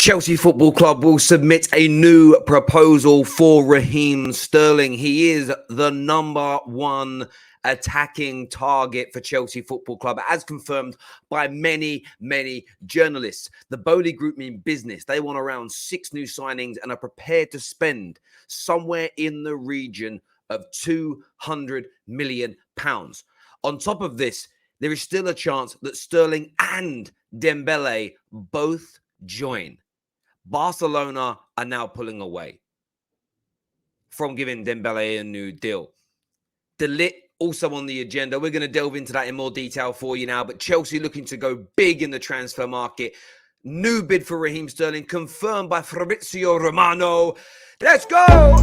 Chelsea Football Club will submit a new proposal for Raheem Sterling. He is the number one attacking target for Chelsea Football Club, as confirmed by many journalists. The Bowley Group mean business. They want around 6 new signings and are prepared to spend somewhere in the region of £200 million. On top of this, there is still a chance that Sterling and Demebele both join. Barcelona are now pulling away from giving Demebele a new deal. De Ligt also on the agenda. We're going to delve into that in more detail for you now. But Chelsea looking to go big in the transfer market. New bid for Raheem Sterling confirmed by Fabrizio Romano. Let's go!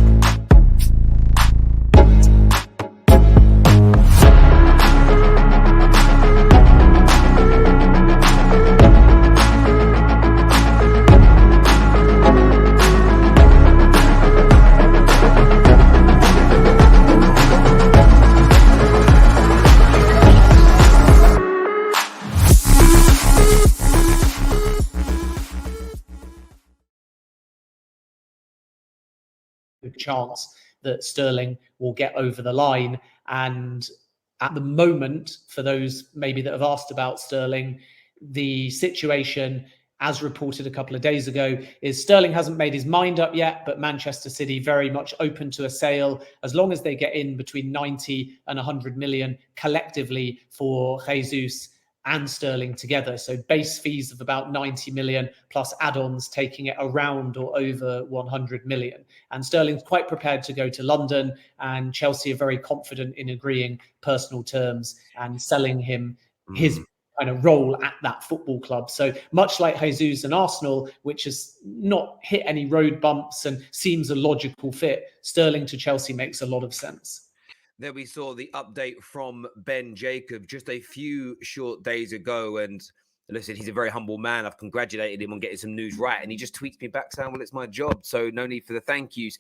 Chance that Sterling will get over the line. And at the moment, for those maybe that have asked about Sterling, the situation, as reported a couple of days ago, is Sterling hasn't made his mind up yet, but Manchester City very much open to a sale as long as they get in between 90 and 100 million collectively for Jesus and Sterling together. So base fees of about 90 million plus add-ons taking it around or over 100 million. And Sterling's quite prepared to go to London, and Chelsea are very confident in agreeing personal terms and selling him his kind of role at that football club. So much like Jesus and Arsenal, which has not hit any road bumps and seems a logical fit, Sterling to Chelsea makes a lot of sense. There we saw the update from Ben Jacob just a few short days ago. And listen, he's a very humble man. I've congratulated him on getting some news right. And he just tweets me back saying, well, it's my job. So no need for the thank yous.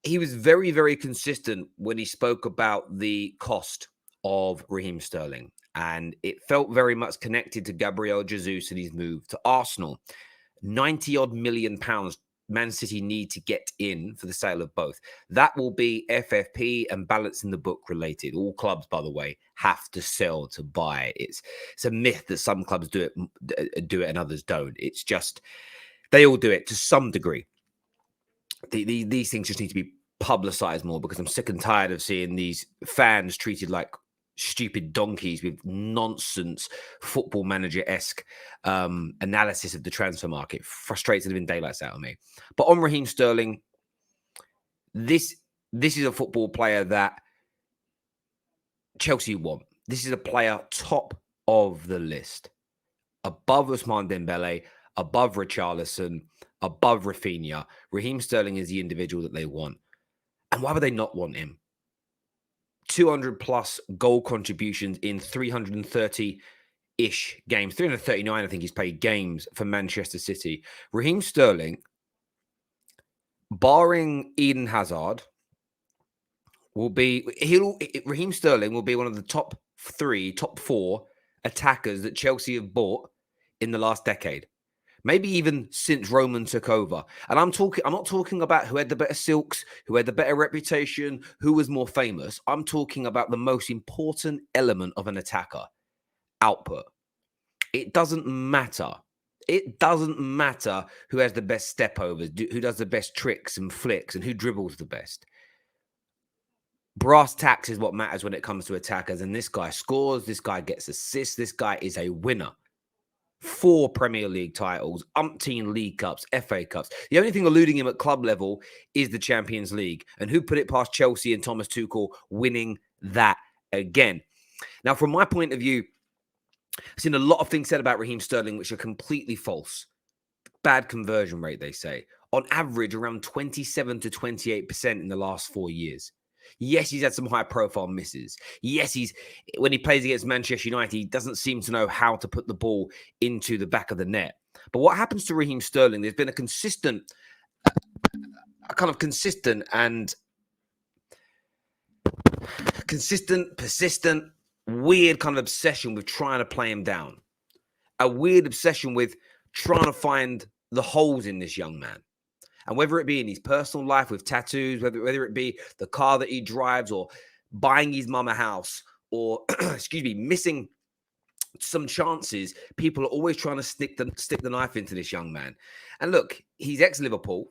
He was very consistent when he spoke about the cost of Raheem Sterling. And it felt very much connected to Gabriel Jesus and his move to Arsenal. 90-odd million pounds Man City need to get in for the sale of both. That will be FFP and balance in the book related. All clubs, by the way, have to sell to buy. It's a myth that some clubs do it and others don't. It's just they all do it to some degree. These things just need to be publicized more, because I'm sick and tired of seeing these fans treated like stupid donkeys with nonsense football manager-esque analysis of the transfer market. Frustrates the living daylights out of me. But on Raheem Sterling, this is a football player that Chelsea want. This is a player top of the list, above Ousmane Dembele, above Richarlison, above Rafinha. Raheem Sterling is the individual that they want. And why would they not want him? 200 plus goal contributions in 330-ish games. 339, I think he's played games for Manchester City. Raheem Sterling, barring Eden Hazard, Raheem Sterling will be one of the top 4 attackers that Chelsea have bought in the last decade. Maybe even since Roman took over. And I'm not talking about who had the better silks, who had the better reputation, who was more famous. I'm talking about the most important element of an attacker: output. It doesn't matter. It doesn't matter who has the best step overs, who does the best tricks and flicks, and who dribbles the best. Brass tacks is what matters when it comes to attackers. And this guy scores, this guy gets assists, this guy is a winner. 4 Premier League titles, umpteen League Cups, FA Cups. The only thing eluding him at club level is the Champions League. And who put it past Chelsea and Thomas Tuchel winning that again? Now, from my point of view, I've seen a lot of things said about Raheem Sterling which are completely false. Bad conversion rate, they say. On average, around 27 to 28% in the last 4 years. Yes, he's had some high-profile misses. Yes, when he plays against Manchester United, he doesn't seem to know how to put the ball into the back of the net. But what happens to Raheem Sterling? There's been a consistent, persistent, weird kind of obsession with trying to play him down. A weird obsession with trying to find the holes in this young man. And whether it be in his personal life with tattoos, whether it be the car that he drives or buying his mum a house or, excuse me, missing some chances, people are always trying to stick the knife into this young man. And look, he's ex-Liverpool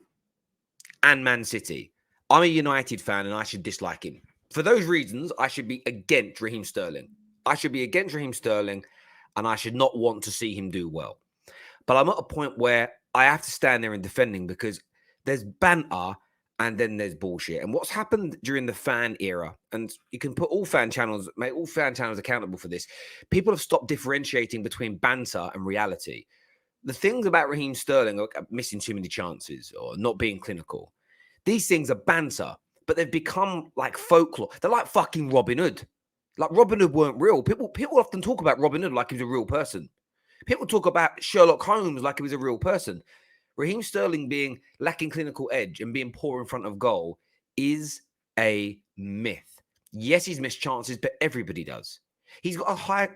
and Man City. I'm a United fan and I should dislike him. For those reasons, I should be against Raheem Sterling. I should be against Raheem Sterling and I should not want to see him do well. But I'm at a point where I have to stand there and defend him because there's banter and then there's bullshit. And what's happened during the fan era, and you can put make all fan channels accountable for this, people have stopped differentiating between banter and reality. The things about Raheem Sterling are missing too many chances or not being clinical. These things are banter, but they've become like folklore. They're like fucking Robin Hood. Like Robin Hood weren't real. People often talk about Robin Hood like he was a real person. People talk about Sherlock Holmes like he was a real person. Raheem Sterling being lacking clinical edge and being poor in front of goal is a myth. Yes, he's missed chances, but everybody does. He's got a high,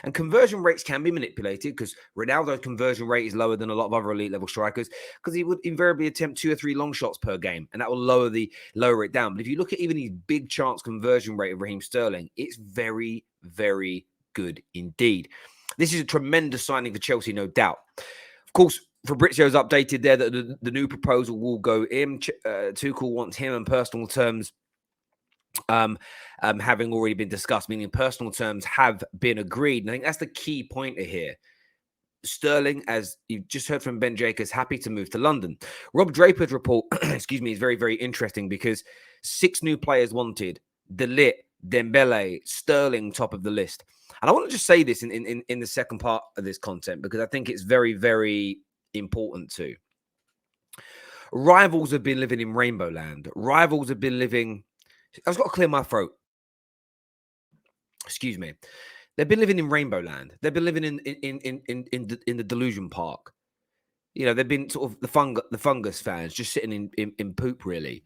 and conversion rates can be manipulated because Ronaldo's conversion rate is lower than a lot of other elite level strikers because he would invariably attempt 2 or 3 long shots per game, and that will lower it down. But if you look at even his big chance conversion rate of Raheem Sterling, it's very, very good indeed. This is a tremendous signing for Chelsea, no doubt. Of course, Fabrizio's updated there that the new proposal will go in. Tuchel wants him in personal terms, having already been discussed, meaning personal terms have been agreed. And I think that's the key pointer here. Sterling, as you've just heard from Ben Jacobs, happy to move to London. Rob Draper's report, excuse me, is very, very interesting because 6 new players wanted. De Ligt, Dembele, Sterling, top of the list. And I want to just say this in the second part of this content because I think it's very, very important too. Rivals have been living in Rainbow Land. Rivals have been living... I've got to clear my throat. Excuse me. They've been living in Rainbow Land. They've been living in the delusion park. You know, they've been sort of the fungus fans just sitting in poop, really.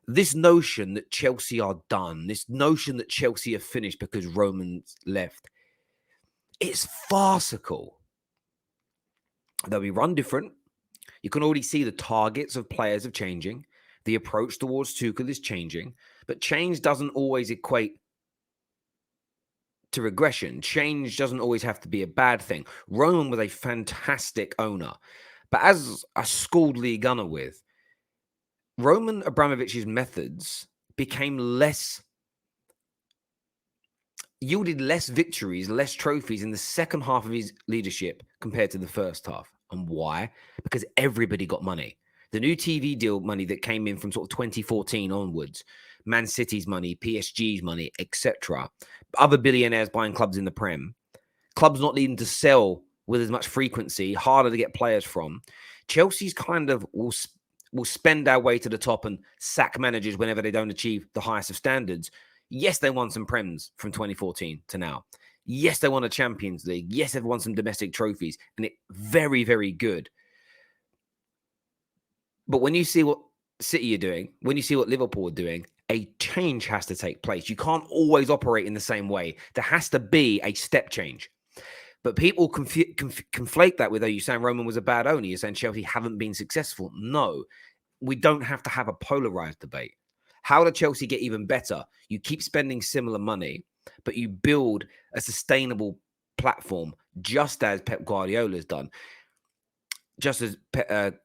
This notion that Chelsea are done, this notion that Chelsea are finished because Roman's left, it's farcical. They'll be run different. You can already see the targets of players are changing. The approach towards Tuchel is changing. But change doesn't always equate to regression. Change doesn't always have to be a bad thing. Roman was a fantastic owner. But as a schooled league gunner with, Roman Abramovich's methods yielded less victories, less trophies in the second half of his leadership compared to the first half. And why? Because everybody got money. The new TV deal money that came in from sort of 2014 onwards, Man City's money, PSG's money, etc. Other billionaires buying clubs in the Prem, clubs not needing to sell with as much frequency, harder to get players from. Chelsea's kind of will spend our way to the top and sack managers whenever they don't achieve the highest of standards. Yes, they won some Prems from 2014 to now. Yes, they won a Champions League. Yes, they've won some domestic trophies. And it's very, very good. But when you see what City are doing, when you see what Liverpool are doing, a change has to take place. You can't always operate in the same way. There has to be a step change. But people conflate that with, are you saying Roman was a bad owner? You're saying Chelsea haven't been successful? No, we don't have to have a polarized debate. How did Chelsea get even better? You keep spending similar money, but you build a sustainable platform, just as Pep Guardiola has done, just as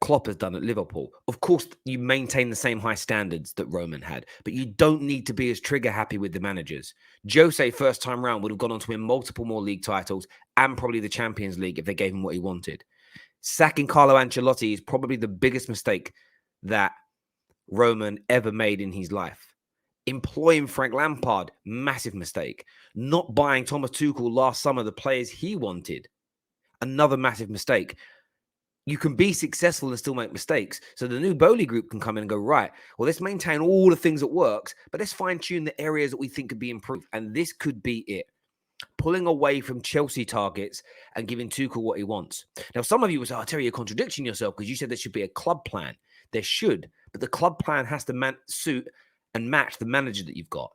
Klopp has done at Liverpool. Of course, you maintain the same high standards that Roman had, but you don't need to be as trigger happy with the managers. Jose, first time round, would have gone on to win multiple more league titles and probably the Champions League if they gave him what he wanted. Sacking Carlo Ancelotti is probably the biggest mistake that Roman ever made in his life. Employing Frank Lampard, massive mistake. Not buying Thomas Tuchel last summer the players he wanted, another massive mistake. You can be successful and still make mistakes. So the new Bowley group can come in and go, right, well, let's maintain all the things that works, but let's fine-tune the areas that we think could be improved. And this could be it. Pulling away from Chelsea targets and giving Tuchel what he wants. Now, some of you will say, oh, Terry, you're contradicting yourself because you said there should be a club plan. There should, but the club plan has to suit and match the manager that you've got.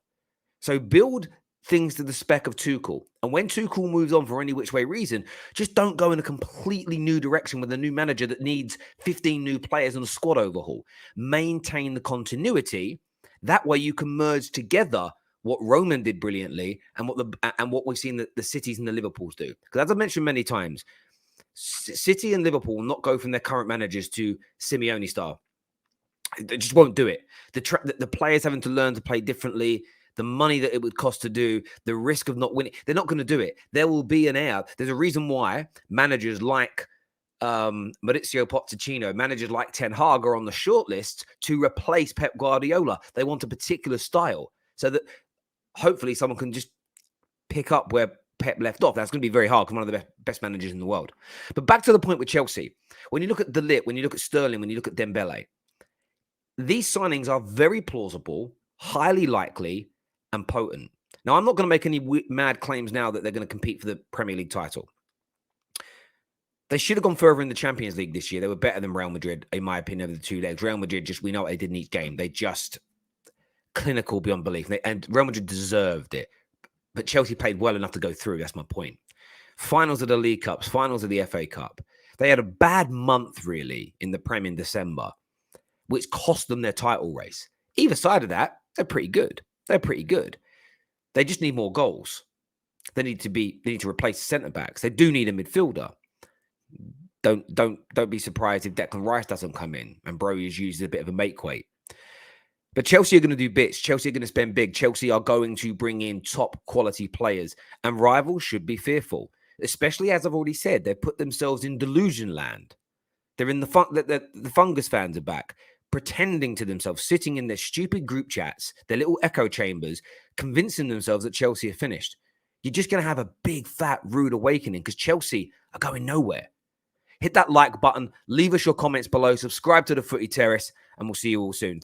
So build things to the spec of Tuchel. And when Tuchel moves on for any which way reason, just don't go in a completely new direction with a new manager that needs 15 new players and a squad overhaul. Maintain the continuity. That way you can merge together what Roman did brilliantly and what we've seen the Cities and the Liverpools do. Because as I mentioned many times, City and Liverpool will not go from their current managers to Simeone style. They just won't do it. The players having to learn to play differently, the money that it would cost to do, the risk of not winning, they're not going to do it. There will be an air. There's a reason why managers like Maurizio Pochettino, managers like Ten Hag are on the shortlist to replace Pep Guardiola. They want a particular style so that hopefully someone can just pick up where Pep left off. That's going to be very hard because one of the best managers in the world. But back to the point with Chelsea. When you look at De Ligt, when you look at Sterling, when you look at Dembele, these signings are very plausible, highly likely, and potent. Now, I'm not going to make any mad claims now that they're going to compete for the Premier League title. They should have gone further in the Champions League this year. They were better than Real Madrid, in my opinion, over the 2 legs. Real Madrid, we know what they did in each game. They just clinical beyond belief. And Real Madrid deserved it. But Chelsea played well enough to go through. That's my point. Finals of the League Cups, finals of the FA Cup. They had a bad month, really, in the Prem in December, which cost them their title race. Either side of that, they're pretty good. They're pretty good. They just need more goals. They need to replace the centre-backs. They do need a midfielder. Don't be surprised if Declan Rice doesn't come in and Bro is used as a bit of a make weight. But Chelsea are going to do bits. Chelsea are going to spend big. Chelsea are going to bring in top quality players, and rivals should be fearful, especially as I've already said, they've put themselves in delusion land. They're in the fungus fans are back, pretending to themselves, sitting in their stupid group chats, their little echo chambers, convincing themselves that Chelsea are finished. You're just going to have a big, fat, rude awakening because Chelsea are going nowhere. Hit that like button, leave us your comments below, subscribe to the Footy Terrace, and we'll see you all soon.